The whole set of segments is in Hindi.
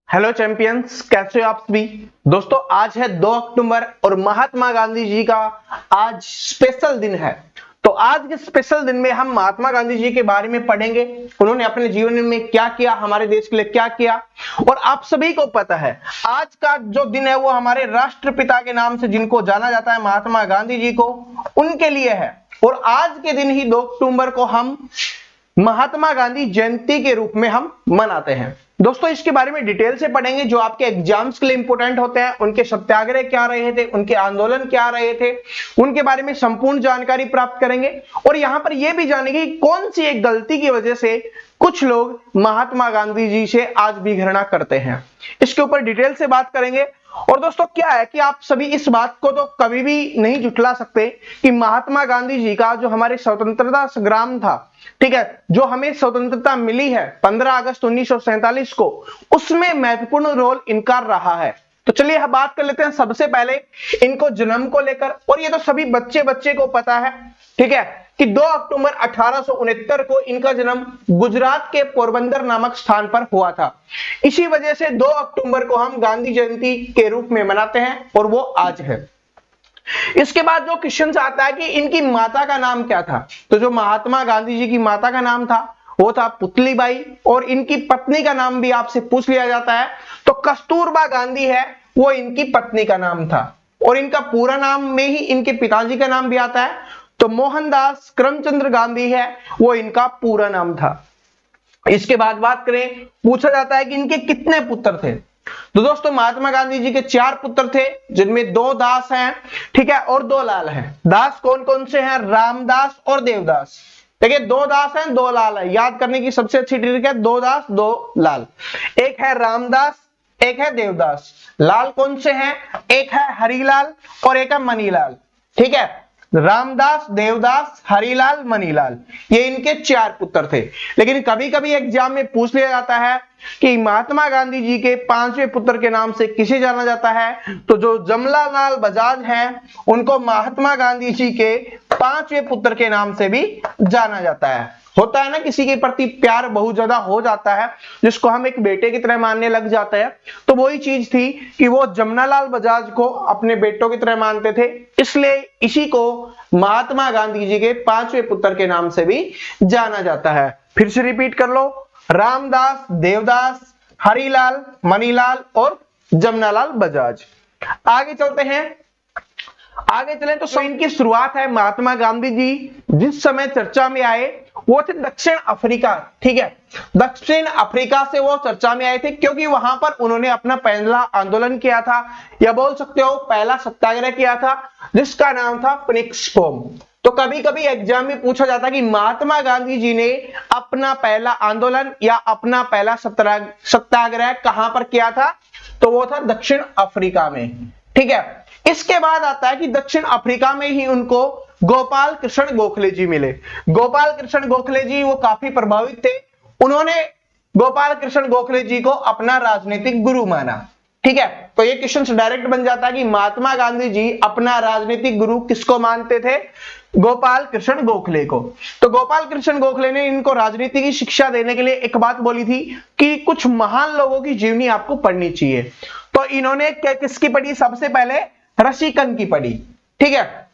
हेलो चैंपियंस, कैसे हो आप सभी दोस्तों। आज है 2 अक्टूबर और महात्मा गांधी जी का आज स्पेशल दिन है। तो आज के स्पेशल दिन में हम महात्मा गांधी जी के बारे में पढ़ेंगे। उन्होंने अपने जीवन में क्या किया, हमारे देश के लिए क्या किया। और आप सभी को पता है आज का जो दिन है वो हमारे राष्ट्रपिता के नाम से जिनको जाना जाता है, महात्मा गांधी जी को, उनके लिए है। और आज के दिन ही 2 अक्टूबर को हम महात्मा गांधी जयंती के रूप में हम मनाते हैं। दोस्तों इसके बारे में डिटेल से पढ़ेंगे, जो आपके एग्जाम्स के लिए इंपॉर्टेंट होते हैं। उनके सत्याग्रह क्या रहे थे, उनके आंदोलन क्या रहे थे, उनके बारे में संपूर्ण जानकारी प्राप्त करेंगे। और यहां पर यह भी जानेंगे कि कौन सी एक गलती की वजह से कुछ लोग महात्मा गांधी जी से आज भी घृणा करते हैं, इसके ऊपर डिटेल से बात करेंगे। और दोस्तों क्या है कि आप सभी इस बात को तो कभी भी नहीं जुटला सकते कि महात्मा गांधी जी का जो हमारे स्वतंत्रता संग्राम था, ठीक है, जो हमें स्वतंत्रता मिली है 15 अगस्त 1947 को, उसमें महत्वपूर्ण रोल इनका रहा है। तो चलिए हम बात कर लेते हैं सबसे पहले इनको जन्म को लेकर। और ये तो सभी बच्चे को पता है, ठीक है, कि 2 अक्टूबर 1869 को इनका जन्म गुजरात के पोरबंदर नामक स्थान पर हुआ था। इसी वजह से 2 अक्टूबर को हम गांधी जयंती के रूप में मनाते हैं और वो आज है। इसके बाद जो क्वेश्चन आता है कि इनकी माता का नाम क्या था, तो जो महात्मा गांधी जी की माता का नाम था वो था पुतलीबाई। और इनकी पत्नी का नाम भी आपसे पूछ लिया जाता है, तो कस्तूरबा गांधी है वो इनकी पत्नी का नाम था। और इनका पूरा नाम में ही इनके पिताजी का नाम भी आता है, तो मोहनदास करमचंद्र गांधी है वो इनका पूरा नाम था। इसके बाद बात करें, पूछा जाता है कि इनके कितने पुत्र थे। तो दोस्तों महात्मा गांधी जी के 4 पुत्र थे, जिनमें 2 दास हैं, ठीक है, और 2 लाल हैं। दास कौन कौन से हैं? रामदास और देवदास। देखिए 2 दास हैं, 2 लाल है। याद करने की सबसे अच्छी ट्रिक है 2 दास 2 लाल। एक है रामदास, एक है देवदास। लाल कौन से हैं? एक है हरिलाल और एक है मनीलाल, ठीक है। रामदास, देवदास, हरिलाल, मनीलाल, ये इनके 4 पुत्र थे। लेकिन कभी कभी एग्जाम में पूछ लिया जाता है कि महात्मा गांधी जी के 5वें पुत्र के नाम से किसे जाना जाता है, तो जो जमनालाल बजाज हैं उनको महात्मा गांधी जी के 5वें पुत्र के नाम से भी जाना जाता है। होता है ना, किसी के प्रति प्यार बहुत ज्यादा हो जाता है, जिसको हम एक बेटे की तरह मानने लग जाते हैं। तो वही चीज थी कि वो जमनालाल बजाज को अपने बेटों की तरह मानते थे, इसलिए इसी को महात्मा गांधी जी के 5वें पुत्र के नाम से भी जाना जाता है। फिर से रिपीट कर लो, रामदास, देवदास, हरिलाल, मनीलाल और जमनालाल बजाज। आगे चलते हैं, आगे चलें तो इनकी शुरुआत है। महात्मा गांधी जी जिस समय चर्चा में आए वो थे दक्षिण अफ्रीका, ठीक है, दक्षिण अफ्रीका से वो चर्चा में आए थे, क्योंकि वहां पर उन्होंने अपना पहला आंदोलन किया था, या बोल सकते हो पहला सत्याग्रह किया था, जिसका नाम था फिनिक्स फॉर्म। तो कभी कभी एग्जाम में पूछा जाता है कि महात्मा गांधी जी ने अपना पहला आंदोलन या अपना पहला सत्याग्रह कहां पर किया था, तो वो था दक्षिण अफ्रीका में, ठीक है। इसके बाद आता है कि दक्षिण अफ्रीका में ही उनको गोपाल कृष्ण गोखले जी मिले। गोपाल कृष्ण गोखले जी वो काफी प्रभावित थे, उन्होंने गोपाल कृष्ण गोखले जी को अपना राजनीतिक गुरु माना, ठीक है। तो ये क्वेश्चन डायरेक्ट बन जाता है कि महात्मा गांधी जी अपना राजनीतिक गुरु किसको मानते थे? गोपाल कृष्ण गोखले को। तो गोपाल कृष्ण गोखले ने इनको राजनीति की शिक्षा देने के लिए एक बात बोली थी कि कुछ महान लोगों की जीवनी आपको पढ़नी चाहिए। तो इन्होंने किसकी पढ़ी? सबसे पहले रसिकन की पढ़ी, ठीक है,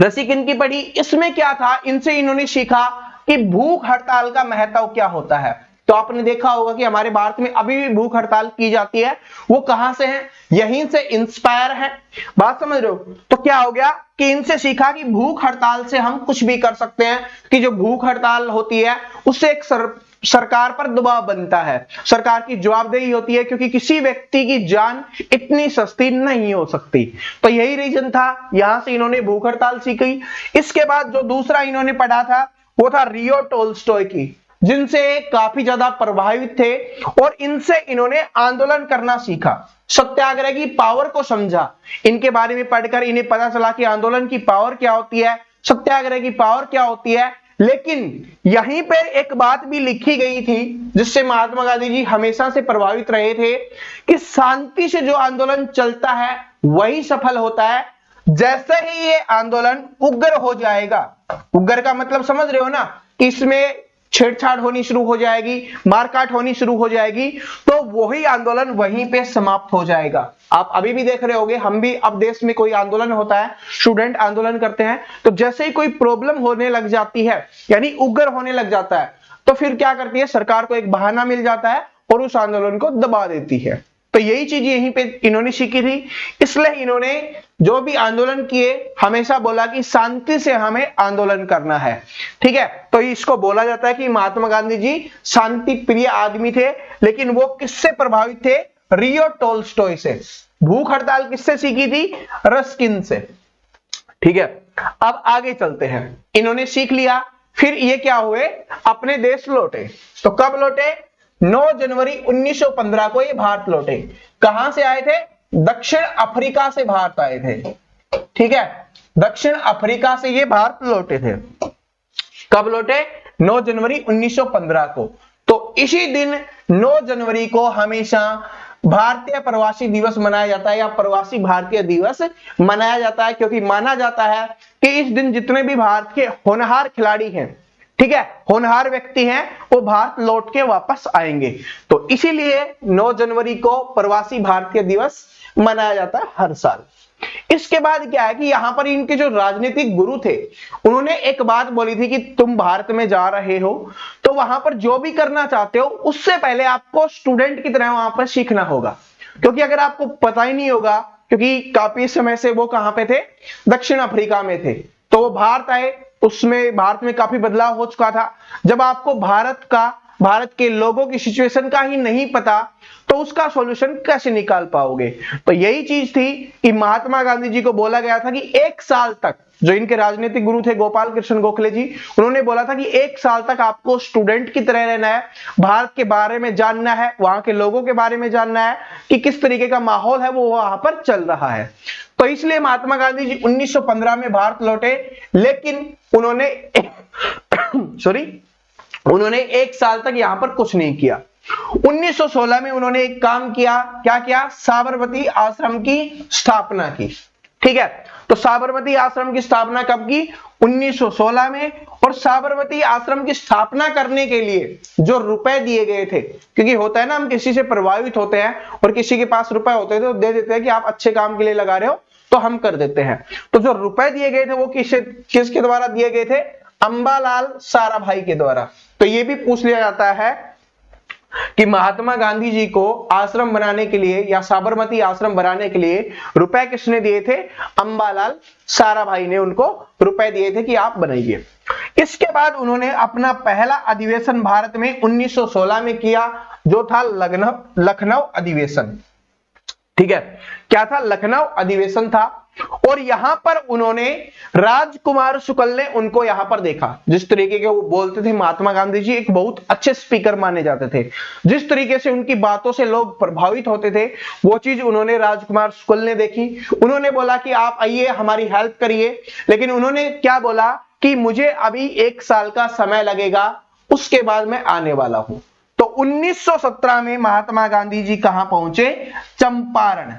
रसिकन की पढ़ी। इसमें क्या था, इनसे इन्होंने सीखा कि भूख हड़ताल का महत्व क्या होता है। तो आपने देखा होगा कि हमारे भारत में अभी भी भूख हड़ताल की जाती है, वो कहां से है? यहीं से इंस्पायर है। बात समझ रहे हो? तो क्या हो गया कि इनसे सीखा कि भूख हड़ताल से हम कुछ भी कर सकते हैं, कि जो भूख हड़ताल होती है उससे एक सरकार पर दबाव बनता है, सरकार की जवाबदेही होती है, क्योंकि किसी व्यक्ति की जान इतनी सस्ती नहीं हो सकती। तो यही रीजन था, यहां से इन्होंने भूख हड़ताल सीखी। इसके बाद जो दूसरा इन्होंने पढ़ा था वो था लियो टोल्स्टॉय की, जिनसे काफी ज्यादा प्रभावित थे और इनसे इन्होंने आंदोलन करना सीखा, सत्याग्रह की पावर को समझा। इनके बारे में पढ़कर इन्हें पता चला कि आंदोलन की पावर क्या होती है, सत्याग्रह की पावर क्या होती है। लेकिन यहीं पर एक बात भी लिखी गई थी जिससे महात्मा गांधी जी हमेशा से प्रभावित रहे थे, कि शांति से जो आंदोलन चलता है वही सफल होता है। जैसे ही ये आंदोलन उग्र हो जाएगा, उग्र का मतलब समझ रहे हो ना, कि इसमें छेड़छाड़ होनी शुरू हो जाएगी, मारकाट होनी शुरू हो जाएगी, तो वही आंदोलन वहीं पे समाप्त हो जाएगा। आप अभी भी देख रहे होंगे, हम भी अब देश में कोई आंदोलन होता है, स्टूडेंट आंदोलन करते हैं, तो जैसे ही कोई प्रॉब्लम होने लग जाती है, यानी उग्र होने लग जाता है, तो फिर क्या करती है सरकार को, एक बहाना मिल जाता है और उस आंदोलन को दबा देती है। तो यही चीज यहीं पे इन्होंने सीखी थी, इसलिए इन्होंने जो भी आंदोलन किए हमेशा बोला कि शांति से हमें आंदोलन करना है। ठीक है, तो इसको बोला जाता है कि महात्मा गांधी जी शांति प्रिय आदमी थे, लेकिन वो किससे प्रभावित थे? रियो टोल्स्टॉय से। भूख हड़ताल किससे सीखी थी? रस्किन से। ठीक है, अब आगे चलते हैं। इन्होंने सीख लिया, फिर ये क्या हुए? अपने देश लौटे। तो कब लौटे? 9 जनवरी 1915 को ये भारत लौटे। कहां से आए थे? दक्षिण अफ्रीका से भारत आए थे। ठीक है, दक्षिण अफ्रीका से ये भारत लौटे थे। कब लौटे? 9 जनवरी 1915 को। तो इसी दिन 9 जनवरी को हमेशा भारतीय प्रवासी दिवस मनाया जाता है, या प्रवासी भारतीय दिवस मनाया जाता है, क्योंकि माना जाता है कि इस दिन जितने भी भारत के होनहार खिलाड़ी हैं, ठीक है, होनहार व्यक्ति हैं, वो भारत लौट के वापस आएंगे। तो इसीलिए 9 जनवरी को प्रवासी भारतीय दिवस मनाया जाता है हर साल। इसके बाद क्या है कि यहां पर इनके जो राजनीतिक गुरु थे, उन्होंने एक बात बोली थी कि तुम भारत में जा रहे हो, तो वहां पर जो भी करना चाहते हो उससे पहले आपको स्टूडेंट की तरह वहां पर सीखना होगा। क्योंकि अगर आपको पता ही नहीं होगा, क्योंकि काफी समय से वो कहां पे थे? दक्षिण अफ्रीका में थे, तो वो भारत आए, उसमें भारत में काफी बदलाव हो चुका था। जब आपको भारत के लोगों की सिचुएशन का ही नहीं पता, तो उसका सॉल्यूशन कैसे निकाल पाओगे? तो यही चीज थी कि महात्मा गांधी जी को बोला गया था कि 1 साल तक, जो इनके राजनीतिक गुरु थे गोपाल कृष्ण गोखले जी, उन्होंने बोला था कि 1 साल तक आपको स्टूडेंट की तरह रहना है, भारत के बारे में जानना है, वहां के लोगों के बारे में जानना है कि किस तरीके का माहौल है वो वहां पर चल रहा है। तो इसलिए महात्मा गांधी जी 1915 में भारत लौटे, लेकिन उन्होंने 1 साल तक यहां पर कुछ नहीं किया। 1916 में उन्होंने एक काम किया। क्या किया? साबरमती आश्रम की स्थापना की। ठीक है, तो साबरमती आश्रम की स्थापना कब की? 1916 में। और साबरमती आश्रम की स्थापना करने के लिए जो रुपए दिए गए थे, क्योंकि होता है ना, हम किसी से प्रभावित होते हैं और किसी के पास रुपए होते हैं तो दे देते हैं कि आप अच्छे काम के लिए लगा रहे हो, तो हम कर देते हैं। तो जो रुपए दिए गए थे वो किसके द्वारा दिए गए थे? अंबालाल साराभाई के द्वारा। तो ये भी पूछ लिया जाता है कि महात्मा गांधी जी को आश्रम बनाने के लिए या साबरमती आश्रम बनाने के लिए रुपए किसने दिए थे? अंबालाल साराभाई ने उनको रुपए दिए थे कि आप बनाइए। इसके बाद उन्होंने अपना पहला अधिवेशन भारत में 1916 में किया, जो था लखनऊ अधिवेशन। ठीक है, क्या था? लखनऊ अधिवेशन था। और यहां पर उन्होंने राजकुमार शुक्ल ने उनको यहां पर देखा। जिस तरीके के वो बोलते थे, महात्मा गांधी जी एक बहुत अच्छे स्पीकर माने जाते थे, जिस तरीके से उनकी बातों से लोग प्रभावित होते थे, वो चीज उन्होंने राजकुमार शुक्ल ने देखी। उन्होंने बोला कि आप आइए, हमारी हेल्प करिए। लेकिन उन्होंने क्या बोला कि मुझे अभी 1 साल का समय लगेगा, उसके बाद मैं आने वाला हूं। तो 1917 में महात्मा गांधी जी कहां पहुंचे? चंपारण।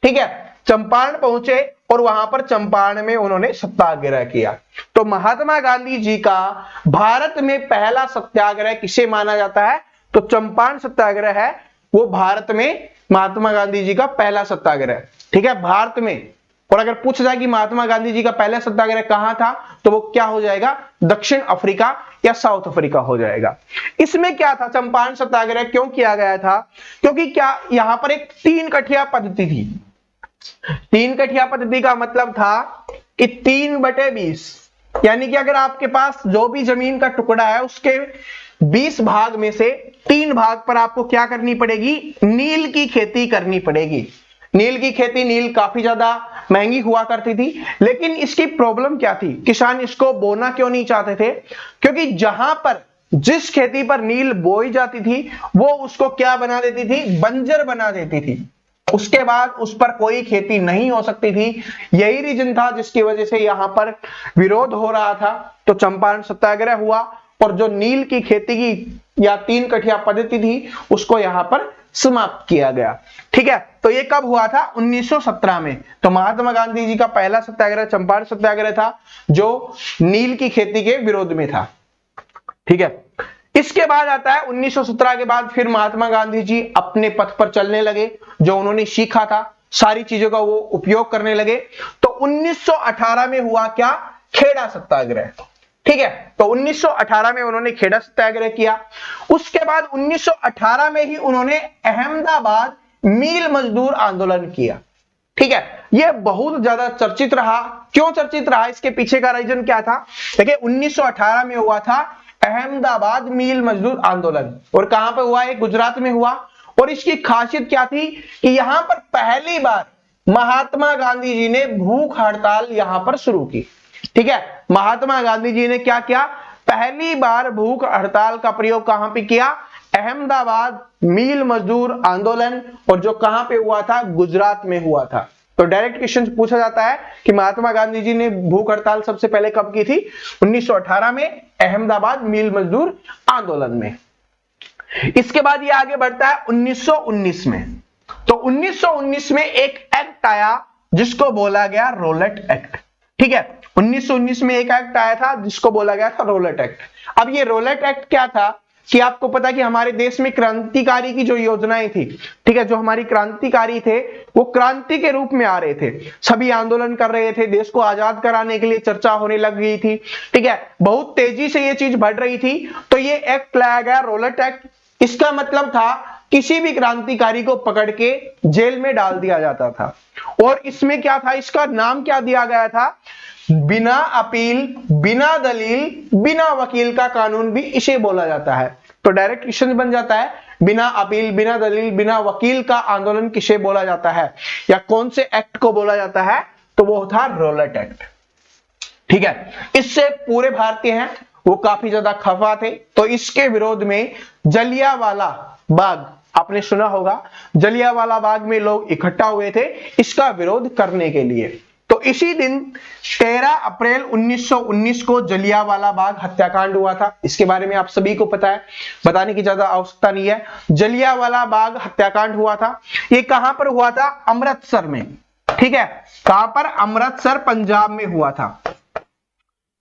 ठीक है, चंपारण पहुंचे और वहां पर चंपारण में उन्होंने सत्याग्रह किया। तो महात्मा गांधी जी का भारत में पहला सत्याग्रह किसे माना जाता है? तो चंपारण सत्याग्रह है वो भारत में महात्मा गांधी जी का पहला सत्याग्रह। ठीक है, भारत में। और अगर पूछ जाए कि महात्मा गांधी जी का पहला सत्याग्रह कहां था, तो वो क्या हो जाएगा? दक्षिण अफ्रीका या साउथ अफ्रीका हो जाएगा। इसमें क्या था? चंपारण सत्याग्रह क्यों किया गया था? क्योंकि क्या यहां पर एक 3 कठिया पद्धति थी। 3 कठिया पद्धति का मतलब था कि 3/20, यानी कि अगर आपके पास जो भी जमीन का टुकड़ा है उसके 20 भाग में से 3 भाग पर आपको क्या करनी पड़ेगी? नील की खेती करनी पड़ेगी। नील की खेती, नील काफी ज्यादा महंगी हुआ करती थी, लेकिन इसकी प्रॉब्लम क्या थी? किसान इसको बोना क्यों नहीं चाहते थे? क्योंकि जहां पर जिस खेती पर नील बोई जाती थी वो उसको क्या बना देती थी? बंजर बना देती थी। उसके बाद उस पर कोई खेती नहीं हो सकती थी। यही रीजन था जिसकी वजह से यहां पर विरोध हो रहा था। तो चंपारण सत्याग्रह हुआ और जो नील की खेती की या 3 कठिया पद्धति थी उसको यहां पर समाप्त किया गया। ठीक है, तो ये कब हुआ था? 1917 में। तो महात्मा गांधी जी का पहला सत्याग्रह चंपारण सत्याग्रह था, जो नील की खेती के विरोध में था। ठीक है, इसके बाद आता है 1917 के बाद फिर महात्मा गांधी जी अपने पथ पर चलने लगे, जो उन्होंने सीखा था सारी चीजों का वो उपयोग करने लगे। तो 1918 में हुआ क्या, खेड़ा सत्याग्रह। ठीक है, तो 1918 में उन्होंने खेड़ा सत्याग्रह किया। उसके बाद 1918 में ही उन्होंने अहमदाबाद मील मजदूर आंदोलन किया। ठीक है, यह बहुत ज्यादा चर्चित रहा। क्यों चर्चित रहा, इसके पीछे का रीजन क्या था? देखिए 1918 में हुआ था अहमदाबाद मील मजदूर आंदोलन, और कहां पर हुआ है, गुजरात में हुआ। और इसकी खासियत क्या थी कि यहां पर पहली बार महात्मा गांधी जी ने भूख हड़ताल यहां पर शुरू की। ठीक है, महात्मा गांधी जी ने क्या किया, पहली बार भूख हड़ताल का प्रयोग कहां पे किया, अहमदाबाद मील मजदूर आंदोलन, और जो कहां पे हुआ था, गुजरात में हुआ था। तो डायरेक्ट क्वेश्चन पूछा जाता है कि महात्मा गांधी जी ने भूख हड़ताल सबसे पहले कब की थी, 1918 में अहमदाबाद मील मजदूर आंदोलन में। इसके बाद ये आगे बढ़ता है 1919 में। तो 1919 में एक एक्ट आया जिसको बोला गया रोलेट एक्ट। ठीक है, 1919 में एक एक्ट आया था जिसको बोला गया था रोलेट एक्ट। अब ये रोलेट एक्ट क्या था कि आपको पता है कि हमारे देश में क्रांतिकारी की जो योजनाएं थी, ठीक है, जो हमारी क्रांतिकारी थे वो क्रांति के रूप में आ रहे थे, सभी आंदोलन कर रहे थे, देश को आजाद कराने के लिए चर्चा होने लग गई थी। ठीक है, बहुत तेजी से ये चीज बढ़ रही थी, तो ये एक्ट लाया गया रोलेट एक्ट। इसका मतलब था किसी भी क्रांतिकारी को पकड़ के जेल में डाल दिया जाता था। और इसमें क्या था, इसका नाम क्या दिया गया था, बिना अपील, बिना दलील, बिना वकील का कानून भी इसे बोला जाता है। तो डायरेक्ट क्वेश्चन बन जाता है, बिना अपील, बिना दलील, बिना वकील का आंदोलन किसे बोला जाता है, या कौन से एक्ट को बोला जाता है, तो वो था रोलेट एक्ट। ठीक है, इससे पूरे भारतीय हैं वो काफी ज्यादा खफा थे। तो इसके विरोध में जलियांवाला बाग, आपने सुना होगा, जलियांवाला बाग में लोग इकट्ठा हुए थे इसका विरोध करने के लिए। तो इसी दिन 13 अप्रैल 1919 को जलियांवाला बाग हत्याकांड हुआ था। इसके बारे में आप सभी को पता है, बताने की ज्यादा आवश्यकता नहीं है। जलियांवाला बाग हत्याकांड हुआ था, ये कहां पर हुआ था, अमृतसर में। ठीक है, कहां पर, अमृतसर पंजाब में हुआ था,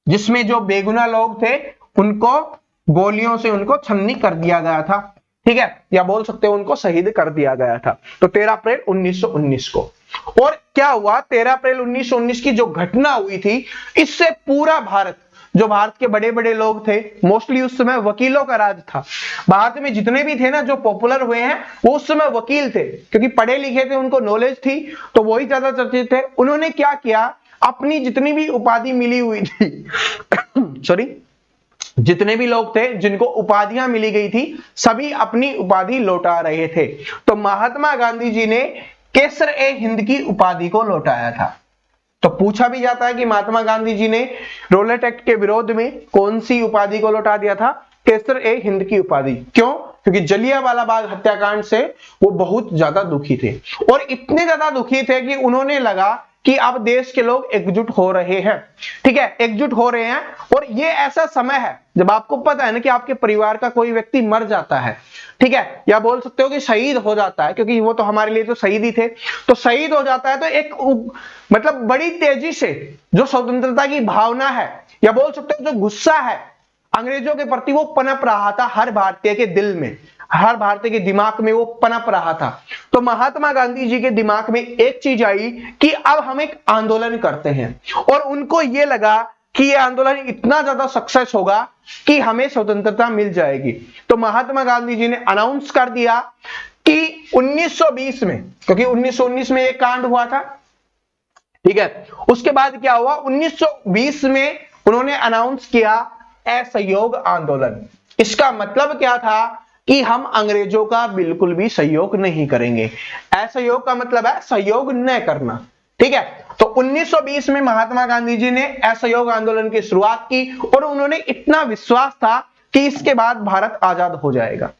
जिसमें जो बेगुनाह लोग थे उनको गोलियों से उनको छन्नी कर दिया गया था। ठीक है, या बोल सकते हो उनको शहीद कर दिया गया था। तो 13 अप्रैल 1919 को। और क्या हुआ, 13 अप्रैल 1919 की जो घटना हुई थी, इससे पूरा भारत, जो भारत के बड़े बड़े लोग थे, मोस्टली उस समय वकीलों का राज था। भारत में जितने भी थे ना जो पॉपुलर हुए हैं वो उस समय वकील थे, क्योंकि पढ़े लिखे थे, उनको नॉलेज थी, तो वही ज्यादा चर्चित थे। उन्होंने क्या किया, अपनी जितनी भी उपाधि मिली हुई थी सॉरी, जितने भी लोग थे जिनको उपाधियां मिली गई थी, सभी अपनी उपाधि लौटा रहे थे। तो महात्मा गांधी जी ने केसर ए हिंद की उपाधि को लौटाया था। तो पूछा भी जाता है कि महात्मा गांधी जी ने रोलेट एक्ट के विरोध में कौन सी उपाधि को लौटा दिया था, केसर ए हिंद की उपाधि। क्यों, क्योंकि जलियांवाला बाग हत्याकांड से वो बहुत ज्यादा दुखी थे, और इतने ज्यादा दुखी थे कि उन्होंने लगा कि अब देश के लोग एकजुट हो रहे हैं। ठीक है, एकजुट हो रहे हैं, और ये ऐसा समय है जब आपको पता है ना कि आपके परिवार का कोई व्यक्ति मर जाता है, ठीक है, या बोल सकते हो कि शहीद हो जाता है, क्योंकि वो तो हमारे लिए तो शहीद ही थे। तो शहीद हो जाता है तो एक मतलब बड़ी तेजी से जो स्वतंत्रता की भावना है, या बोल सकते हो जो गुस्सा है अंग्रेजों के प्रति, वो पनप रहा था हर भारतीय के दिल में, हर भारतीय के दिमाग में वो पनप रहा था। तो महात्मा गांधी जी के दिमाग में एक चीज आई कि अब हम एक आंदोलन करते हैं, और उनको ये लगा कि ये आंदोलन इतना ज्यादा सक्सेस होगा कि हमें स्वतंत्रता मिल जाएगी। तो महात्मा गांधी जी ने अनाउंस कर दिया कि 1920 में, क्योंकि 1919 में एक कांड हुआ था, ठीक है, उसके बाद क्या हुआ, 1920 में उन्होंने अनाउंस किया असहयोग आंदोलन। इसका मतलब क्या था कि हम अंग्रेजों का बिल्कुल भी सहयोग नहीं करेंगे। असहयोग का मतलब है सहयोग न करना। ठीक है, तो 1920 में महात्मा गांधी जी ने असहयोग आंदोलन की शुरुआत की, और उन्होंने इतना विश्वास था कि इसके बाद भारत आजाद हो जाएगा।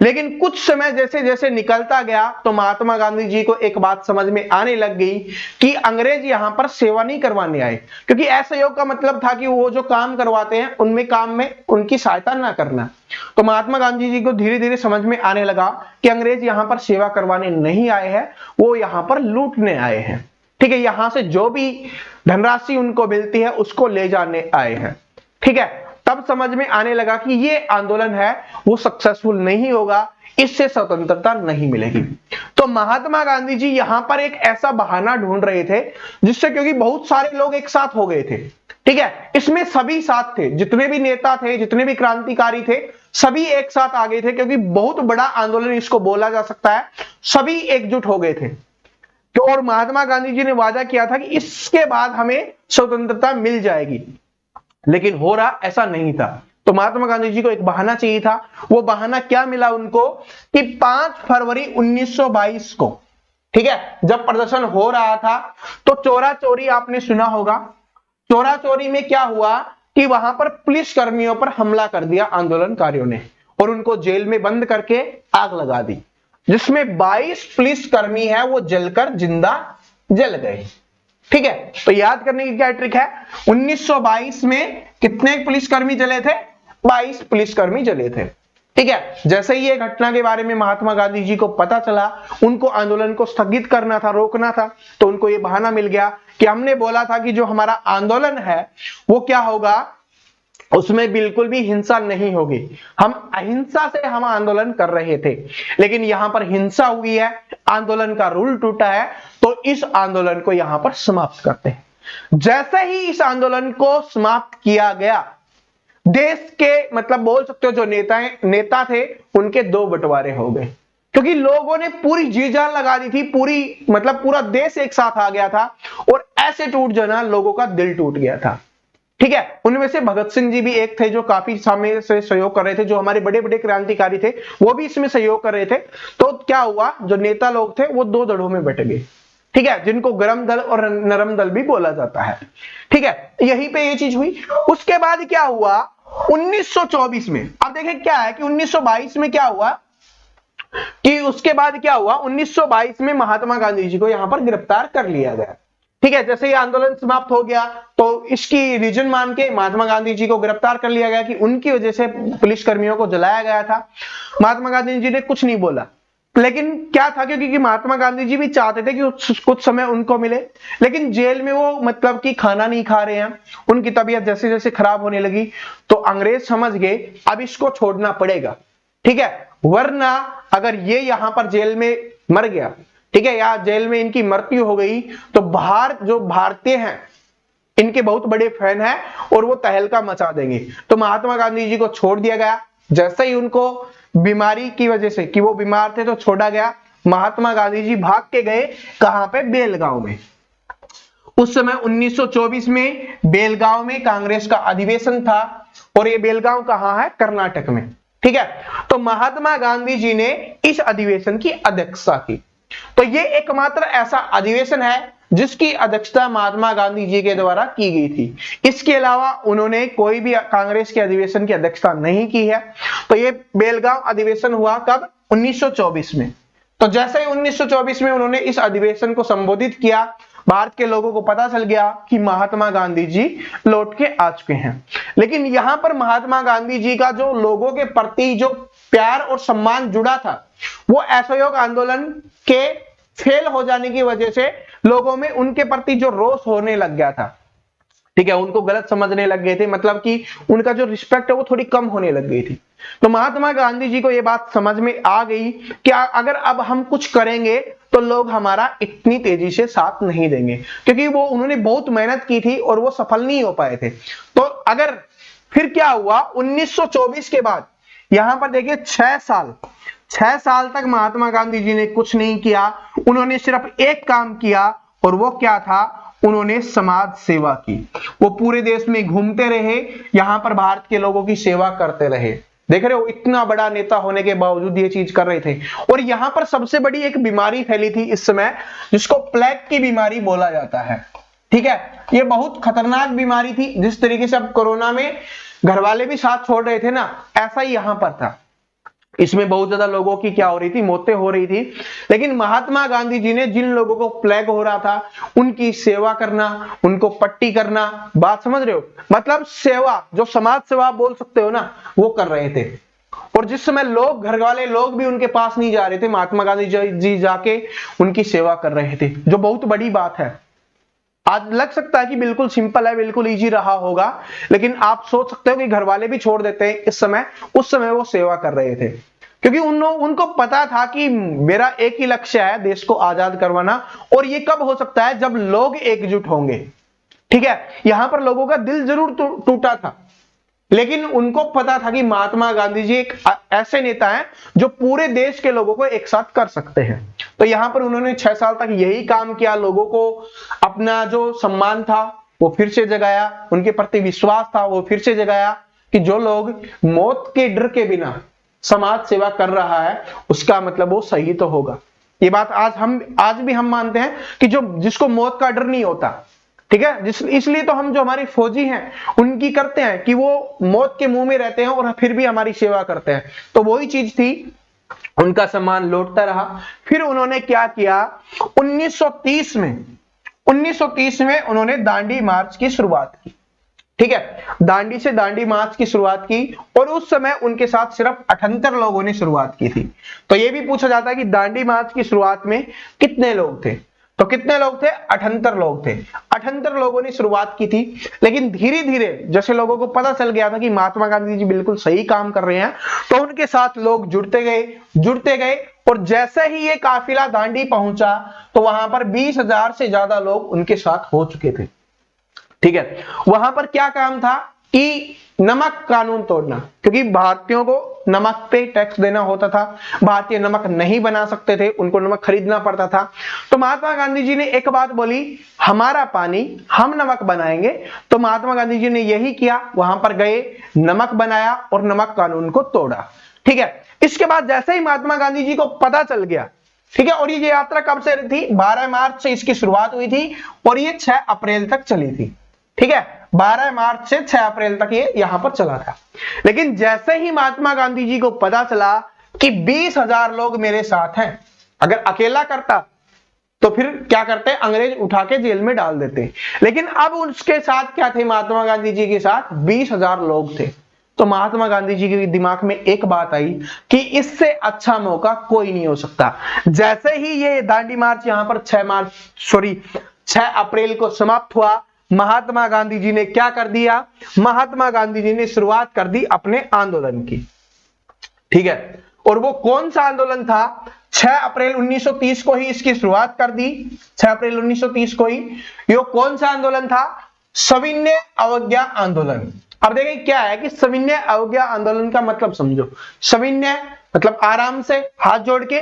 लेकिन कुछ समय जैसे जैसे निकलता गया तो महात्मा गांधी जी को एक बात समझ में आने लग गई कि अंग्रेज यहां पर सेवा नहीं करवाने आए, क्योंकि असहयोग का मतलब था कि वो जो काम करवाते हैं उनमें काम में उनकी सहायता ना करना। तो महात्मा गांधी जी को धीरे धीरे समझ में आने लगा कि अंग्रेज यहां पर सेवा करवाने नहीं आए हैं, वो यहां पर लूटने आए हैं। ठीक है, यहां से जो भी धनराशि उनको मिलती है उसको ले जाने आए हैं। ठीक है, तब समझ में आने लगा कि ये आंदोलन है वो सक्सेसफुल नहीं होगा, इससे स्वतंत्रता नहीं मिलेगी। तो महात्मा गांधी जी यहां पर एक ऐसा बहाना ढूंढ रहे थे जिससे, क्योंकि बहुत सारे लोग एक साथ हो गए थे, ठीक है, इसमें सभी साथ थे, जितने भी नेता थे, जितने भी क्रांतिकारी थे, सभी एक साथ आ गए थे, क्योंकि बहुत बड़ा आंदोलन इसको बोला जा सकता है, सभी एकजुट हो गए थे। तो और महात्मा गांधी जी ने वादा किया था कि इसके बाद हमें स्वतंत्रता मिल जाएगी, लेकिन हो रहा ऐसा नहीं था। तो महात्मा गांधी जी को एक बहाना चाहिए था। वो बहाना क्या मिला उनको कि 5 फरवरी 1922 को, ठीक है, जब प्रदर्शन हो रहा था तो चोरा चोरी आपने सुना होगा। चोरा चोरी में क्या हुआ कि वहां पर पुलिस कर्मियों पर हमला कर दिया आंदोलनकारियों ने और उनको जेल में बंद करके आग लगा दी, जिसमें 22 पुलिस कर्मी है वो जलकर जिंदा जल गए। ठीक है, तो याद करने की क्या ट्रिक है, 1922 में कितने पुलिसकर्मी जले थे, 22 पुलिसकर्मी जले थे। ठीक है, जैसे ही ये घटना के बारे में महात्मा गांधी जी को पता चला, उनको आंदोलन को स्थगित करना था, रोकना था, तो उनको ये बहाना मिल गया कि हमने बोला था कि जो हमारा आंदोलन है वो क्या होगा, उसमें बिल्कुल भी हिंसा नहीं होगी, हम अहिंसा से हम आंदोलन कर रहे थे, लेकिन यहां पर हिंसा हुई है, आंदोलन का रूल टूटा है, तो इस आंदोलन को यहां पर समाप्त करते हैं। जैसे ही इस आंदोलन को समाप्त किया गया, देश के मतलब बोल सकते हो जो नेता थे उनके 2 बंटवारे हो गए, क्योंकि लोगों ने पूरी जी जान लगा दी थी, पूरी मतलब पूरा देश एक साथ आ गया था और ऐसे टूट जाना, लोगों का दिल टूट गया था। ठीक है, उनमें से भगत सिंह जी भी एक थे जो काफी समय से सहयोग कर रहे थे, जो हमारे बड़े बड़े क्रांतिकारी थे वो भी इसमें सहयोग कर रहे थे। तो क्या हुआ, जो नेता लोग थे वो 2 दलों में बट गए, ठीक है, जिनको गरम दल और नरम दल भी बोला जाता है। ठीक है, यहीं पे ये चीज हुई। उसके बाद क्या हुआ 1924 में, अब देखें क्या है कि 1922 में क्या हुआ कि उसके बाद क्या हुआ, 1922 में महात्मा गांधी जी को यहां पर गिरफ्तार कर लिया गया। ठीक है, जैसे ये आंदोलन समाप्त हो गया तो इसकी रीजन मान के महात्मा गांधी जी को गिरफ्तार कर लिया गया कि उनकी वजह से पुलिस कर्मियों को जलाया गया था। महात्मा गांधी जी ने कुछ नहीं बोला, लेकिन क्या था, क्योंकि महात्मा गांधी जी भी चाहते थे कि कुछ समय उनको मिले, लेकिन जेल में वो मतलब कि खाना नहीं खा रहे हैं, उनकी तबीयत जैसे जैसे खराब होने लगी, तो अंग्रेज समझ गए अब इसको छोड़ना पड़ेगा। ठीक है, वरना अगर ये यहां पर जेल में मर गया, ठीक है, या जेल में इनकी मृत्यु हो गई, तो बाहर जो भारतीय हैं इनके बहुत बड़े फैन हैं और वो तहलका मचा देंगे। तो महात्मा गांधी जी को छोड़ दिया गया। जैसे ही उनको बीमारी की वजह से कि वो बीमार थे तो छोड़ा गया, महात्मा गांधी जी भाग के गए कहां पे, बेलगांव में। उस समय 1924 में बेलगांव में कांग्रेस का अधिवेशन था और ये बेलगांव कहां है, कर्नाटक में। ठीक है, तो महात्मा गांधी जी ने इस अधिवेशन की अध्यक्षता की। तो ये एकमात्र ऐसा अधिवेशन है जिसकी अध्यक्षता महात्मा गांधी जी के द्वारा की गई थी। इसके अलावा उन्होंने कोई भी कांग्रेस के अधिवेशन की अध्यक्षता नहीं की है। तो ये बेलगांव अधिवेशन हुआ कब, 1924 में। तो जैसे ही 1924 में उन्होंने इस अधिवेशन को संबोधित किया, भारत के लोगों को पता चल गया कि महात्मा गांधी जी लौट के आ चुके हैं। लेकिन यहां पर महात्मा गांधी जी का जो लोगों के प्रति जो प्यार और सम्मान जुड़ा था, वो असहयोग आंदोलन के फेल हो जाने की वजह से लोगों में उनके प्रति जो रोष होने लग गया था, ठीक है, उनको गलत समझने लग गए थे, मतलब कि उनका जो रिस्पेक्ट है वो थोड़ी कम होने लग गई थी। तो महात्मा गांधी जी को ये बात समझ में आ गई कि अगर अब हम कुछ करेंगे तो लोग हमारा इतनी तेजी से साथ नहीं देंगे, क्योंकि वो उन्होंने बहुत मेहनत की थी और वो सफल नहीं हो पाए थे। तो अगर फिर क्या हुआ, 1924 के बाद यहां पर देखिए 6 साल तक महात्मा गांधी जी ने कुछ नहीं किया। उन्होंने सिर्फ एक काम किया और वो क्या था, उन्होंने समाज सेवा की। वो पूरे देश में घूमते रहे, यहां पर भारत के लोगों की सेवा करते रहे। देख रहे हो, इतना बड़ा नेता होने के बावजूद ये चीज कर रहे थे। और यहां पर सबसे बड़ी एक बीमारी फैली थी इस समय, जिसको प्लेग की बीमारी बोला जाता है। ठीक है, ये बहुत खतरनाक बीमारी थी। जिस तरीके से अब कोरोना में घर वाले भी साथ छोड़ रहे थे ना, ऐसा ही यहां पर था। इसमें बहुत ज्यादा लोगों की क्या हो रही थी, मौतें हो रही थी। लेकिन महात्मा गांधी जी ने जिन लोगों को प्लेग हो रहा था उनकी सेवा करना, उनको पट्टी करना, बात समझ रहे हो, मतलब सेवा, जो समाज सेवा बोल सकते हो ना, वो कर रहे थे। और जिस समय लोग, घर वाले लोग भी उनके पास नहीं जा रहे थे, महात्मा गांधी जी जाके उनकी सेवा कर रहे थे, जो बहुत बड़ी बात है। आज लग सकता है कि बिल्कुल सिंपल है, बिल्कुल इजी रहा होगा, लेकिन आप सोच सकते हो कि घर वाले भी छोड़ देते हैं इस समय, उस समय वो सेवा कर रहे थे, क्योंकि उनको पता था कि मेरा एक ही लक्ष्य है, देश को आजाद करवाना। और ये कब हो सकता है? जब लोग एकजुट होंगे। ठीक है, यहां पर लोगों का दिल जरूर टूटा था, लेकिन उनको पता था कि महात्मा गांधी जी एक ऐसे नेता हैं जो पूरे देश के लोगों को एक साथ कर सकते हैं। तो यहां पर उन्होंने 6 साल तक यही काम किया, लोगों को अपना जो सम्मान था वो फिर से जगाया, उनके प्रति विश्वास था वो फिर से जगाया, कि जो लोग मौत के डर के बिना समाज सेवा कर रहा है उसका मतलब वो सही तो होगा। ये बात आज भी हम मानते हैं कि जिसको मौत का डर नहीं होता, ठीक है, इसलिए तो हम जो हमारे फौजी हैं उनकी करते हैं कि वो मौत के मुंह में रहते हैं और फिर भी हमारी सेवा करते हैं। तो वही चीज थी, उनका सम्मान लौटता रहा। फिर उन्होंने क्या किया? 1930 में उन्होंने दांडी मार्च की शुरुआत की। ठीक है, दांडी से दांडी मार्च की शुरुआत की, और उस समय उनके साथ सिर्फ 78 लोगों ने शुरुआत की थी। तो यह भी पूछा जाता है कि दांडी मार्च की शुरुआत में कितने लोग थे? तो कितने लोग थे? 78 लोग थे। 78 लोगों ने शुरुआत की थी, लेकिन धीरे धीरे जैसे लोगों को पता चल गया था कि महात्मा गांधी जी बिल्कुल सही काम कर रहे हैं, तो उनके साथ लोग जुड़ते गए, और जैसे ही ये काफिला दांडी पहुंचा तो वहां पर 20,000 से ज्यादा लोग उनके साथ हो चुके थे। ठीक है, वहां पर क्या काम था कि नमक कानून तोड़ना, क्योंकि भारतीयों को नमक पे टैक्स देना होता था, भारतीय नमक नहीं बना सकते थे, उनको नमक खरीदना पड़ता था। तो महात्मा गांधी जी ने एक बात बोली, हमारा पानी हम नमक बनाएंगे। तो महात्मा गांधी जी ने यही किया, वहां पर गए, नमक बनाया और नमक कानून को तोड़ा। ठीक है, इसके बाद जैसे ही महात्मा गांधी जी को पता चल गया, ठीक है, और ये यात्रा कब से थी? 12 मार्च से इसकी शुरुआत हुई थी और ये 6 अप्रैल तक चली थी। ठीक है, 12 मार्च से 6 अप्रैल तक ये यहां पर चला था। लेकिन जैसे ही महात्मा गांधी जी को पता चला कि 20,000 लोग मेरे साथ हैं, अगर अकेला करता तो फिर क्या करते? अंग्रेज उठा के जेल में डाल देते। लेकिन अब उसके साथ क्या थे? महात्मा गांधी जी के साथ 20,000 लोग थे। तो महात्मा गांधी जी के दिमाग में एक बात आई कि इससे अच्छा मौका कोई नहीं हो सकता। जैसे ही ये दांडी मार्च यहां पर 6 अप्रैल को समाप्त हुआ, महात्मा गांधी जी ने क्या कर दिया? महात्मा गांधी जी ने शुरुआत कर दी अपने आंदोलन की। ठीक है, और वो कौन सा आंदोलन था? 6 अप्रैल 1930 को ही इसकी शुरुआत कर दी। 6 अप्रैल 1930 को ही ये कौन सा आंदोलन था? सविनय अवज्ञा आंदोलन। अब देखिए क्या है कि सविनय अवज्ञा आंदोलन का मतलब समझो। सविनय मतलब आराम से हाथ जोड़ के,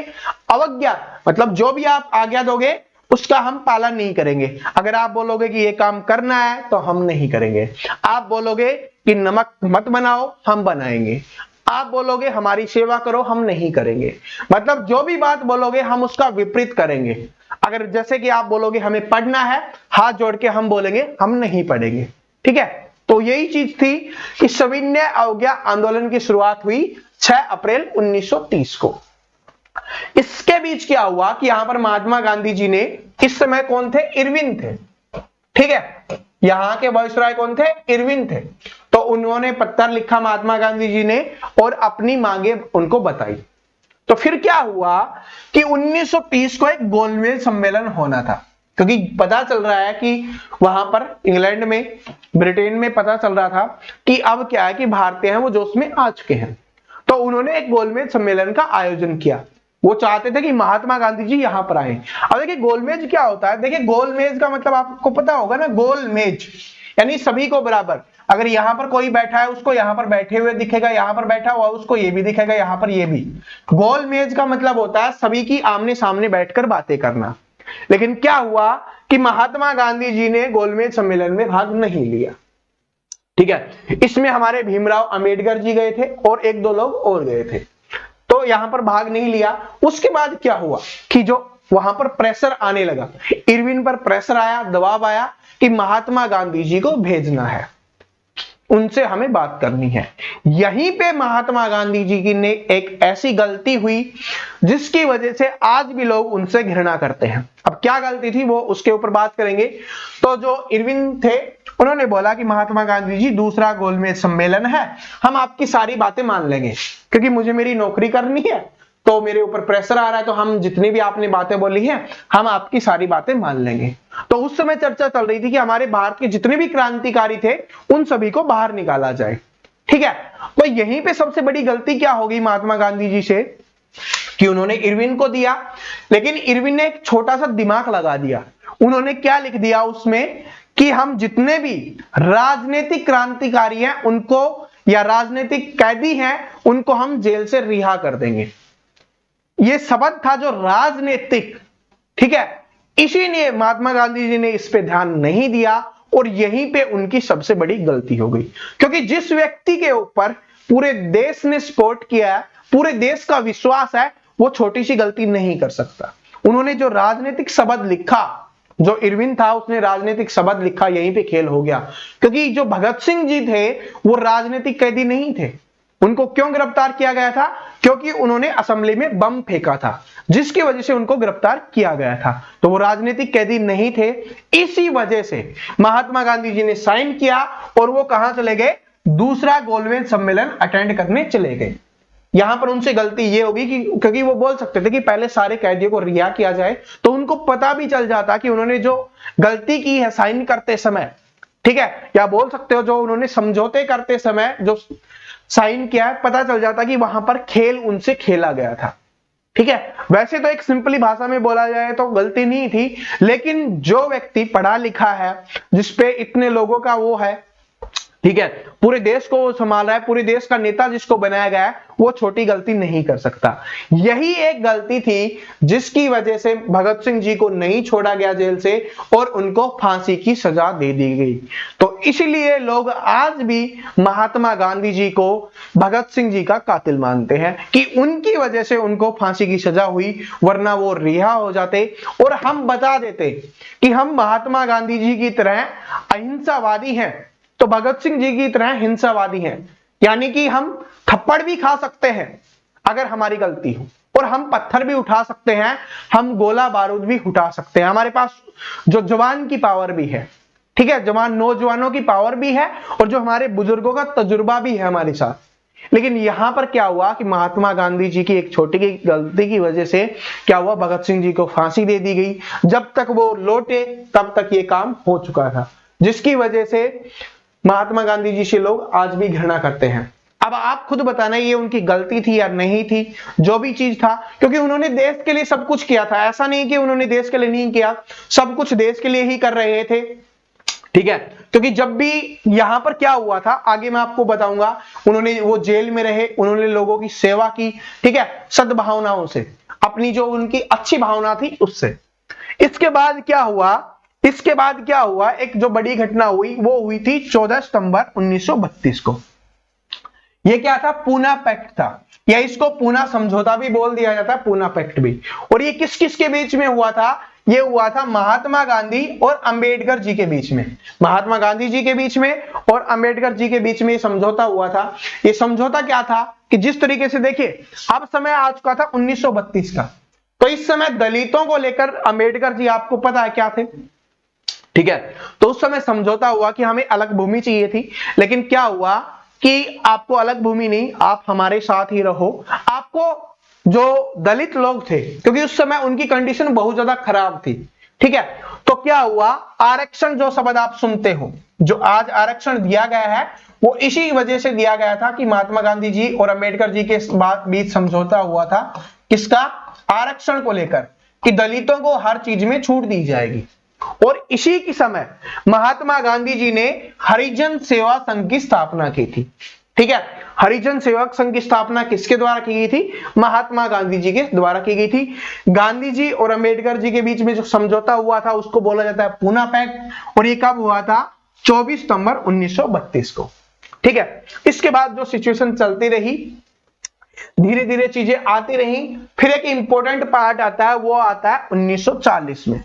अवज्ञा मतलब जो भी आप आज्ञा दोगे उसका हम पालन नहीं करेंगे। अगर आप बोलोगे कि ये काम करना है तो हम नहीं करेंगे। आप बोलोगे कि नमक मत बनाओ, हम बनाएंगे। आप बोलोगे हमारी सेवा करो, हम नहीं करेंगे। मतलब जो भी बात बोलोगे हम उसका विपरीत करेंगे। अगर जैसे कि आप बोलोगे हमें पढ़ना है, हाथ जोड़ के हम बोलेंगे हम नहीं पढ़ेंगे। ठीक है, तो यही चीज थी कि सविनय अवज्ञा आंदोलन की शुरुआत हुई 6 अप्रैल 1930 को। इसके बीच क्या हुआ कि यहां पर महात्मा गांधी जी ने, इस समय कौन थे? इरविन थे। ठीक है, यहां के वायसराय कौन थे? इरविन थे। तो उन्होंने पत्र लिखा महात्मा गांधी जी ने और अपनी मांगे उनको बताई। तो फिर क्या हुआ कि 1930 को एक गोलमेज सम्मेलन होना था, क्योंकि पता चल रहा है कि वहां पर इंग्लैंड में, ब्रिटेन में पता चल रहा था कि अब क्या है कि भारतीय हैं वो जोश में आ चुके हैं। तो उन्होंने एक गोलमेज सम्मेलन का आयोजन किया। वो चाहते थे कि महात्मा गांधी जी यहां पर आए। अब देखिए गोलमेज क्या होता है? देखिए गोलमेज का मतलब आपको पता होगा ना, गोलमेज यानी सभी को बराबर। अगर यहां पर कोई बैठा है उसको यहां पर बैठे हुए दिखेगा, यहां पर बैठा हुआ उसको ये भी दिखेगा, यहां पर ये भी। गोलमेज का मतलब होता है सभी की आमने सामने बैठकर बातें करना। लेकिन क्या हुआ कि महात्मा गांधी जी ने गोलमेज सम्मेलन में भाग नहीं लिया। ठीक है, इसमें हमारे भीमराव अंबेडकर जी गए थे और 1-2 लोग और गए थे, तो यहां पर भाग नहीं लिया। उसके बाद क्या हुआ कि जो वहां पर प्रेशर आने लगा, इरविन पर प्रेशर आया, दबाव आया कि महात्मा गांधी जी को भेजना है, उनसे हमें बात करनी है। यहीं पे महात्मा गांधी जी की ने एक ऐसी गलती हुई जिसकी वजह से आज भी लोग उनसे घृणा करते हैं। अब क्या गलती थी वो उसके ऊपर बात करेंगे। तो जो इरविन थे उन्होंने बोला कि महात्मा गांधी जी दूसरा गोलमेज सम्मेलन है, हम आपकी सारी बातें मान लेंगे, क्योंकि मुझे मेरी नौकरी करनी है, तो मेरे ऊपर प्रेशर आ रहा है, तो हम जितनी भी आपने बातें बोली हैं हम आपकी सारी बातें मान लेंगे। तो तो उस समय चर्चा चल रही थी कि हमारे भारत के जितने भी क्रांतिकारी थे उन सभी को बाहर निकाला जाए। ठीक है, तो यहीं पे सबसे बड़ी गलती क्या होगी महात्मा गांधी जी से कि उन्होंने इरविन को दिया, लेकिन इरविन ने एक छोटा सा दिमाग लगा दिया। उन्होंने क्या लिख दिया उसमें कि हम जितने भी राजनीतिक क्रांतिकारी हैं उनको, या राजनीतिक कैदी हैं उनको हम जेल से रिहा कर देंगे। यह शब्द था जो राजनीतिक, ठीक है, इसीलिए महात्मा गांधी जी ने इस पे ध्यान नहीं दिया और यहीं पे उनकी सबसे बड़ी गलती हो गई। क्योंकि जिस व्यक्ति के ऊपर पूरे देश ने सपोर्ट किया है, पूरे देश का विश्वास है, वो छोटी सी गलती नहीं कर सकता। उन्होंने जो राजनीतिक शब्द लिखा, जो इरविन था उसने राजनीतिक शब्द लिखा, यहीं पे खेल हो गया। क्योंकि जो भगत सिंह जी थे वो राजनीतिक कैदी नहीं थे। उनको क्यों गिरफ्तार किया गया था? क्योंकि उन्होंने असेंबली में बम फेंका था, जिसकी वजह से उनको गिरफ्तार किया गया था। तो वो राजनीतिक कैदी नहीं थे। इसी वजह से महात्मा गांधी जी ने साइन किया और वो कहां चले गए? दूसरा गोलमेज सम्मेलन अटेंड करने चले गए। यहां पर उनसे गलती ये होगी कि क्योंकि वो बोल सकते थे कि पहले सारे कैदियों को रिहा किया जाए, तो उनको पता भी चल जाता कि उन्होंने जो गलती की है साइन करते समय, ठीक है, या बोल सकते हो जो उन्होंने समझौते करते समय जो साइन किया है, पता चल जाता कि वहां पर खेल उनसे खेला गया था। ठीक है, वैसे तो एक सिंपली भाषा में बोला जाए तो गलती नहीं थी, लेकिन जो व्यक्ति पढ़ा लिखा है, जिसपे इतने लोगों का वो है, ठीक है, पूरे देश को संभाल रहा है, पूरे देश का नेता जिसको बनाया गया है, वो छोटी गलती नहीं कर सकता। यही एक गलती थी जिसकी वजह से भगत सिंह जी को नहीं छोड़ा गया जेल से और उनको फांसी की सजा दे दी गई। तो इसलिए लोग आज भी महात्मा गांधी जी को भगत सिंह जी का कातिल मानते हैं कि उनकी वजह से उनको फांसी की सजा हुई, वरना वो रिहा हो जाते और हम बता देते कि हम महात्मा गांधी जी की तरह अहिंसावादी हैं, तो भगत सिंह जी की तरह हिंसावादी हैं। यानी कि हम थप्पड़ भी खा सकते हैं अगर हमारी गलती हो, और हम पत्थर भी उठा सकते हैं, हम गोला बारूद भी उठा सकते हैं, हमारे पास जो जवान की पावर भी है, ठीक है, जवान नौजवानों की पावर भी है और जो हमारे बुजुर्गों का तजुर्बा भी है हमारे साथ। लेकिन यहां पर क्या हुआ कि महात्मा गांधी जी की एक छोटी की गलती की वजह से क्या हुआ, भगत सिंह जी को फांसी दे दी गई। जब तक वो लौटे तब तक ये काम हो चुका था, जिसकी वजह से महात्मा गांधी जी से लोग आज भी घृणा करते हैं। अब आप खुद बताना ये उनकी गलती थी या नहीं थी, जो भी चीज था, क्योंकि उन्होंने देश के लिए सब कुछ किया था। ऐसा नहीं कि उन्होंने देश के लिए नहीं किया, सब कुछ देश के लिए ही कर रहे थे। ठीक है, क्योंकि जब भी यहां पर क्या हुआ था आगे मैं आपको बताऊंगा, उन्होंने वो जेल में रहे, उन्होंने लोगों की सेवा की, ठीक है, सद्भावनाओं से, अपनी जो उनकी अच्छी भावना थी उससे। इसके बाद क्या हुआ, एक जो बड़ी घटना हुई वो हुई थी 14 सितंबर 1932 को। ये क्या था? पूना पैक्ट था, या इसको पूना समझौता भी बोल दिया जाता है, पूना पैक्ट भी। और ये किस किस के बीच में हुआ था? ये हुआ था महात्मा गांधी और अंबेडकर जी के बीच में। महात्मा गांधी जी के बीच में और अंबेडकर जी के बीच में समझौता हुआ था। ये समझौता क्या था कि जिस तरीके से देखिए, अब समय आ चुका था 1932 का, तो इस समय दलितों को लेकर अंबेडकर जी आपको पता है क्या थे, ठीक है, तो उस समय समझौता हुआ कि हमें अलग भूमि चाहिए थी, लेकिन क्या हुआ कि आपको अलग भूमि नहीं, आप हमारे साथ ही रहो। आपको जो दलित लोग थे, क्योंकि उस समय उनकी कंडीशन बहुत ज्यादा खराब थी, ठीक है, तो क्या हुआ, आरक्षण जो शब्द आप सुनते हो, जो आज आरक्षण दिया गया है, वो इसी वजह से दिया गया था कि महात्मा गांधी जी और अंबेडकर जी के बीच समझौता हुआ था, किसका? आरक्षण को लेकर, कि दलितों को हर चीज में छूट दी जाएगी। और इसी के समय महात्मा गांधी जी ने हरिजन सेवा संघ की स्थापना की थी। ठीक है, हरिजन सेवक संघ की स्थापना किसके द्वारा की गई थी? महात्मा गांधी जी के द्वारा की गई थी। गांधी जी और अंबेडकर जी के बीच में जो समझौता हुआ था उसको बोला जाता है पूना पैक्ट, और ये कब हुआ था? 24 सितंबर 1932 को। ठीक है, इसके बाद जो सिचुएशन चलती रही, धीरे धीरे चीजें आती रही, फिर एक इंपॉर्टेंट पार्ट आता है, वो आता है 1940 में।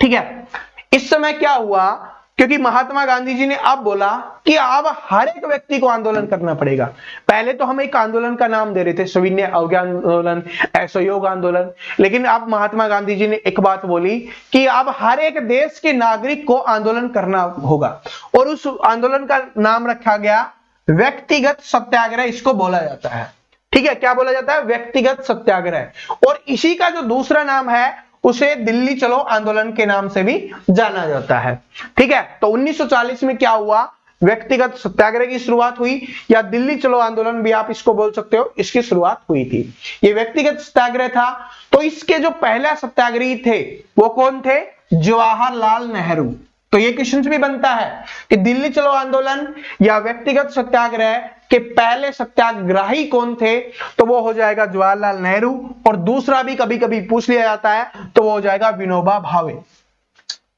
ठीक है, इस समय क्या हुआ, क्योंकि महात्मा गांधी जी ने अब बोला कि अब हर एक व्यक्ति को आंदोलन करना पड़ेगा। पहले तो हम एक आंदोलन का नाम दे रहे थे, सविनय अवज्ञा आंदोलन, असहयोग आंदोलन, लेकिन अब महात्मा गांधी जी ने एक बात बोली कि अब हर एक देश के नागरिक को आंदोलन करना होगा, और उस आंदोलन का नाम रखा गया व्यक्तिगत सत्याग्रह, इसको बोला जाता है। ठीक है, क्या बोला जाता है? व्यक्तिगत सत्याग्रह। और इसी का जो दूसरा नाम है उसे दिल्ली चलो आंदोलन के नाम से भी जाना जाता है। ठीक है, तो 1940 में क्या हुआ, व्यक्तिगत सत्याग्रह की शुरुआत हुई, या दिल्ली चलो आंदोलन भी आप इसको बोल सकते हो, इसकी शुरुआत हुई थी। ये व्यक्तिगत सत्याग्रह था। तो इसके जो पहला सत्याग्रही थे वो कौन थे, जवाहरलाल नेहरू। तो ये क्वेश्चन भी बनता है कि दिल्ली चलो आंदोलन या व्यक्तिगत सत्याग्रह के पहले सत्याग्रही कौन थे, तो वो हो जाएगा जवाहरलाल नेहरू। और दूसरा भी कभी कभी पूछ लिया जाता है, तो वो हो जाएगा विनोबा भावे।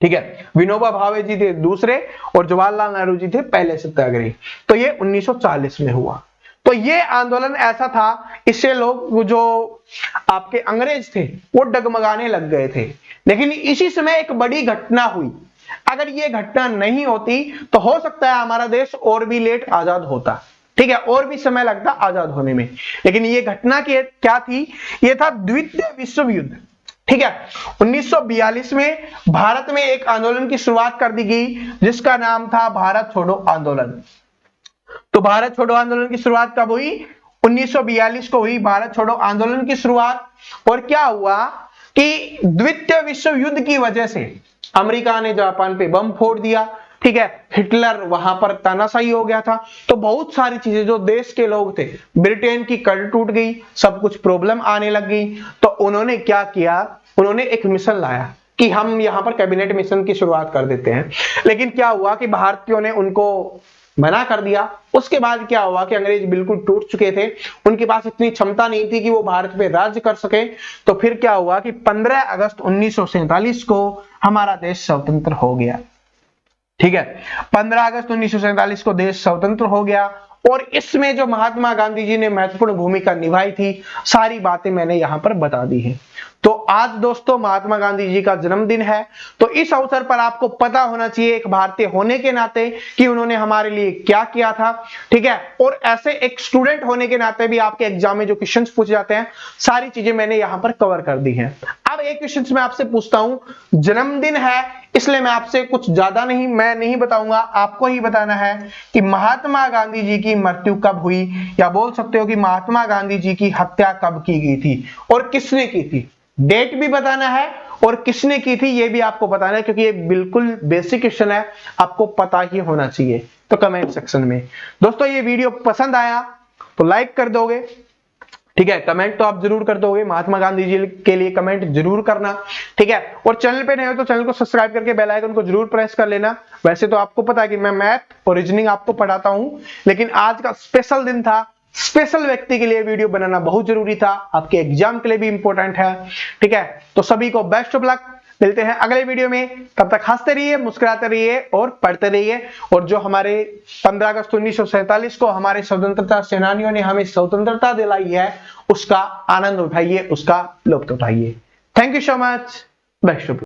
ठीक है, विनोबा भावे जी थे दूसरे और जवाहरलाल नेहरू जी थे पहले सत्याग्रही। तो ये 1940 में हुआ। तो ये आंदोलन ऐसा था, इससे लोग जो आपके अंग्रेज थे वो डगमगाने लग गए थे। लेकिन इसी समय एक बड़ी घटना हुई। अगर ये घटना नहीं होती तो हो सकता है हमारा देश और भी लेट आजाद होता। ठीक है, और भी समय लगता आजाद होने में। लेकिन ये घटना क्या थी, ये था द्वितीय विश्व युद्ध। ठीक है, 1942 में भारत में एक आंदोलन की शुरुआत कर दी गई जिसका नाम था भारत छोड़ो आंदोलन। तो भारत छोड़ो आंदोलन की शुरुआत कब हुई, 1942 को हुई भारत छोड़ो आंदोलन की शुरुआत। और क्या हुआ कि द्वितीय विश्व युद्ध की वजह से अमेरिका ने जापान पे बम फोड़ दिया। ठीक है, हिटलर वहां पर तानाशाही हो गया था। तो बहुत सारी चीजें, जो देश के लोग थे, ब्रिटेन की कड़ टूट गई, सब कुछ प्रॉब्लम आने लग गई। तो उन्होंने क्या किया, उन्होंने एक मिशन लाया कि हम यहां पर कैबिनेट मिशन की शुरुआत कर देते हैं। लेकिन क्या हुआ कि भारतीयों ने उनको मना कर दिया। उसके बाद क्या हुआ कि अंग्रेज बिल्कुल टूट चुके थे, उनके पास इतनी क्षमता नहीं थी कि वो भारत पे राज्य कर सके। तो फिर क्या हुआ कि 15 अगस्त 1947 को हमारा देश स्वतंत्र हो गया। ठीक है, 15 अगस्त 1947 को देश स्वतंत्र हो गया। और इसमें जो महात्मा गांधी जी ने महत्वपूर्ण भूमिका निभाई थी, सारी बातें मैंने यहां पर बता दी है। तो आज दोस्तों महात्मा गांधी जी का जन्मदिन है। तो इस अवसर पर आपको पता होना चाहिए एक भारतीय होने के नाते कि उन्होंने हमारे लिए क्या किया था। ठीक है, और ऐसे एक स्टूडेंट होने के नाते भी आपके एग्जाम में जो क्वेश्चंस पूछे जाते हैं, सारी चीजें मैंने यहां पर कवर कर दी हैं। अब एक क्वेश्चन मैं आपसे पूछता हूं, जन्मदिन है इसलिए मैं आपसे कुछ ज्यादा नहीं बताऊंगा, आपको ही बताना है कि महात्मा गांधी जी की मृत्यु कब हुई, या बोल सकते हो कि महात्मा गांधी जी की हत्या कब की गई थी और किसने की थी। डेट भी बताना है और किसने की थी ये भी आपको बताना है, क्योंकि ये बिल्कुल बेसिक क्वेश्चन है, आपको पता ही होना चाहिए। तो कमेंट सेक्शन में दोस्तों ये वीडियो पसंद आया तो लाइक कर दोगे। ठीक है, कमेंट तो आप जरूर कर दोगे, महात्मा गांधी जी के लिए कमेंट जरूर करना। ठीक है, और चैनल पे नए हो तो चैनल को सब्सक्राइब करके बेल आइकन को जरूर प्रेस कर लेना। वैसे तो आपको पता है कि मैं मैथ और रीजनिंग आपको पढ़ाता हूं, लेकिन आज का स्पेशल दिन था, स्पेशल व्यक्ति के लिए वीडियो बनाना बहुत जरूरी था, आपके एग्जाम के लिए भी इंपॉर्टेंट है। ठीक है, तो सभी को बेस्ट ऑफ लक, मिलते हैं अगले वीडियो में। तब तक हंसते रहिए, मुस्कुराते रहिए और पढ़ते रहिए। और जो हमारे 15 अगस्त 1947 को हमारे स्वतंत्रता सेनानियों ने हमें स्वतंत्रता दिलाई है, उसका आनंद उठाइए, उसका लुत्फ उठाइए। Thank you so much, best of luck.